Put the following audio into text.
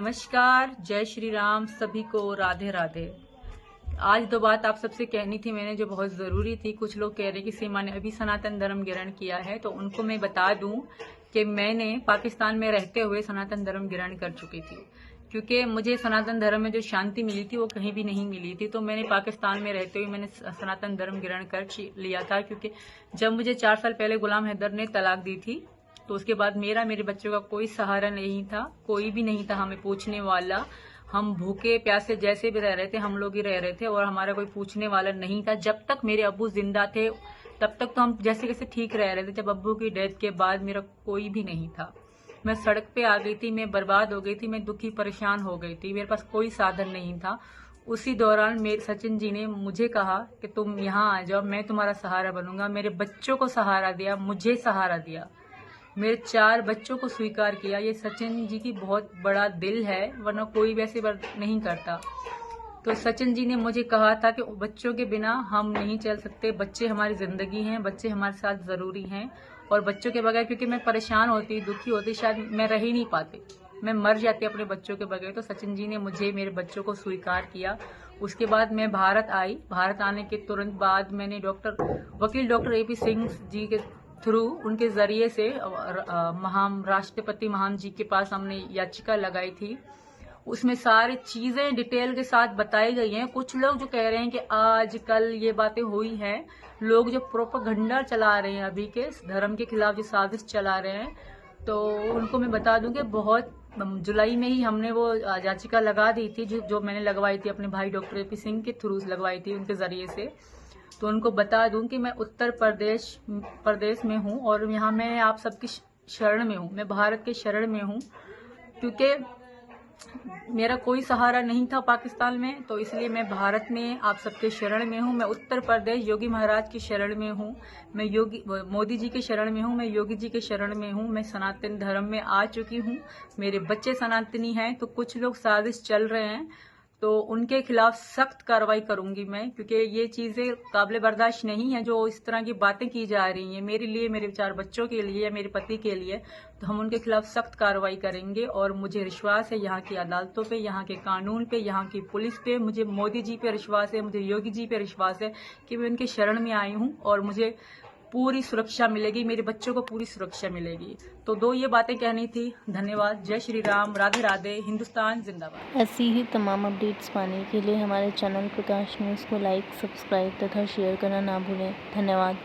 नमस्कार, जय श्री राम, सभी को राधे राधे। आज दो बात आप सबसे कहनी थी मैंने जो बहुत ज़रूरी थी। कुछ लोग कह रहे कि सीमा ने अभी सनातन धर्म ग्रहण किया है, तो उनको मैं बता दूं कि मैंने पाकिस्तान में रहते हुए सनातन धर्म ग्रहण कर चुकी थी, क्योंकि मुझे सनातन धर्म में जो शांति मिली थी वो कहीं भी नहीं मिली थी। तो मैंने पाकिस्तान में रहते हुए मैंने सनातन धर्म ग्रहण कर लिया था, क्योंकि जब मुझे 4 साल पहले गुलाम हैदर ने तलाक दी थी तो उसके बाद मेरे बच्चों का कोई सहारा नहीं था, कोई भी नहीं था हमें पूछने वाला। हम भूखे प्यासे जैसे भी रह रहे थे, हम लोग ही रह रहे थे और हमारा कोई पूछने वाला नहीं था। जब तक मेरे अब्बू जिंदा थे तब तक तो हम जैसे कैसे ठीक रह रहे थे। जब अब्बू की डेथ के बाद मेरा कोई भी नहीं था, मैं सड़क पे आ गई थी, मैं बर्बाद हो गई थी, मैं दुखी परेशान हो गई थी, मेरे पास कोई साधन नहीं था। उसी दौरान मेरे सचिन जी ने मुझे कहा कि तुम यहाँ आ जाओ, मैं तुम्हारा सहारा बनूंगा। मेरे बच्चों को सहारा दिया, मुझे सहारा दिया, मेरे 4 बच्चों को स्वीकार किया। ये सचिन जी की बहुत बड़ा दिल है, वरना कोई वैसे नहीं करता। तो सचिन जी ने मुझे कहा था कि बच्चों के बिना हम नहीं चल सकते, बच्चे हमारी जिंदगी हैं, बच्चे हमारे साथ जरूरी हैं, और बच्चों के बगैर, क्योंकि मैं परेशान होती, दुखी होती, शायद मैं रह ही नहीं पाती, मैं मर जाती अपने बच्चों के बगैर। तो सचिन जी ने मुझे, मेरे बच्चों को स्वीकार किया। उसके बाद मैं भारत आई। भारत आने के तुरंत बाद मैंने वकील डॉक्टर AP सिंह जी के थ्रू, उनके जरिए से राष्ट्रपति महान जी के पास हमने याचिका लगाई थी। उसमें सारी चीजें डिटेल के साथ बताई गई हैं। कुछ लोग जो कह रहे हैं कि आज कल ये बातें हुई हैं, लोग जो प्रोपेगेंडा चला रहे हैं अभी के धर्म के खिलाफ, जो साजिश चला रहे हैं, तो उनको मैं बता दूं कि बहुत जुलाई में ही हमने वो याचिका लगा दी थी, जो मैंने लगवाई थी अपने भाई डॉक्टर AP सिंह के थ्रू लगवाई थी, उनके जरिए से। तो उनको बता दूं कि मैं उत्तर प्रदेश में हूं और यहाँ मैं आप सबकी शरण में हूं, मैं भारत के शरण में हूं, क्योंकि मेरा कोई सहारा नहीं था पाकिस्तान में, तो इसलिए मैं भारत में आप सबके शरण में हूं। मैं उत्तर प्रदेश योगी महाराज की शरण में हूं, मैं मोदी जी के शरण में हूं, मैं योगी जी के शरण में हूं, मैं सनातन धर्म में आ चुकी हूं, मेरे बच्चे सनातनी हैं। तो कुछ लोग साजिश चल रहे हैं, तो उनके खिलाफ सख्त कार्रवाई करूंगी मैं, क्योंकि ये चीजें काबिल बर्दाश्त नहीं है जो इस तरह की बातें की जा रही हैं मेरे लिए, मेरे 4 बच्चों के लिए या मेरे पति के लिए। तो हम उनके खिलाफ सख्त कार्रवाई करेंगे, और मुझे विश्वास है यहाँ की अदालतों पे, यहाँ के कानून पे, यहाँ की पुलिस पे, मुझे मोदी जी पे विश्वास है, मुझे योगी जी पे विश्वास है कि मैं उनके शरण में आई हूँ और मुझे पूरी सुरक्षा मिलेगी, मेरे बच्चों को पूरी सुरक्षा मिलेगी। तो 2 ये बातें कहनी थी। धन्यवाद। जय श्री राम, राधे राधे, हिंदुस्तान जिंदाबाद। ऐसी ही तमाम अपडेट्स पाने के लिए हमारे चैनल प्रकाश न्यूज़ को लाइक, सब्सक्राइब तथा शेयर करना ना भूलें। धन्यवाद।